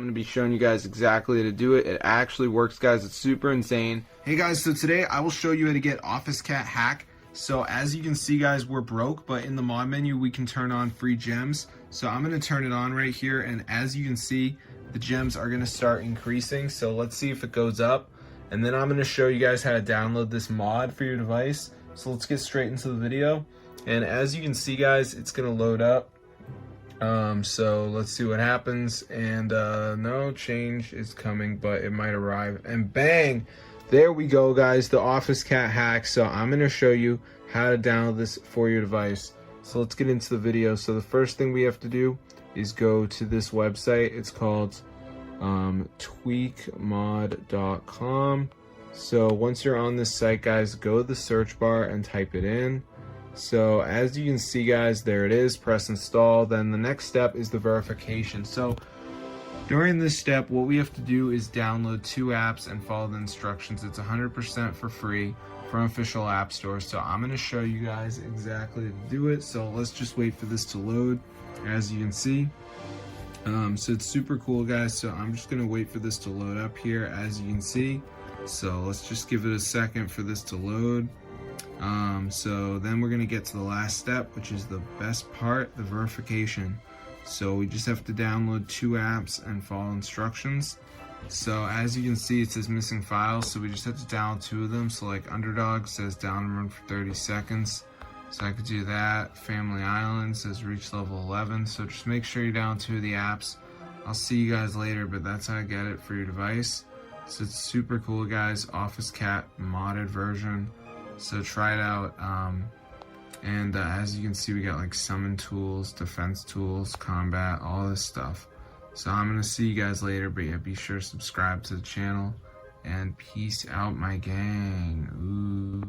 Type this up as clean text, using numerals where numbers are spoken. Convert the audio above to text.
going to be showing you guys exactly how to do it. It actually works, guys. It's super insane. Hey guys, so today I will show you how to get Office Cat Hack. So as you can see, guys, we're broke, but in the mod menu we can turn on free gems. So I'm going to turn it on right here, and as you can see, the gems are going to start increasing. So let's see if it goes up, and then I'm going to show you guys how to download this mod for your device. So let's get straight into the video. And as you can see, guys, it's going to load up. So let's see what happens. And no change is coming, but it might arrive. And bang, there we go, guys, the Office Cat Hack. So I'm going to show you how to download this for your device. So let's get into the video. So the first thing we have to do is go to this website. It's called tweakmod.com. So once you're on this site, guys, go to the search bar and type it in. So as you can see, guys, there it is. Press install. Then the next step is the verification. So during this step, what we have to do is download 2 apps and follow the instructions. It's 100% for free from official app stores. So I'm going to show you guys exactly how to do it. So let's just wait for this to load. As you can see, so it's super cool, guys. So I'm just going to wait for this to load up here, as you can see. So let's just give it a second for this to load. So then we're going to get to the last step, which is the best part, the verification. So we just have to download 2 apps and follow instructions. So as you can see, it says missing files, so we just have to download 2 of them. So like Underdog says down and run for 30 seconds. So I could do that. Family Island says reach level 11. So just make sure you download 2 of the apps. I'll see you guys later, but that's how I get it for your device. So it's super cool, guys. Office Cat modded version. So try it out. As you can see, we got like summon tools, defense tools, combat, all this stuff. So I'm gonna see you guys later, but yeah, be sure to subscribe to the channel, and peace out, my gang. Ooh.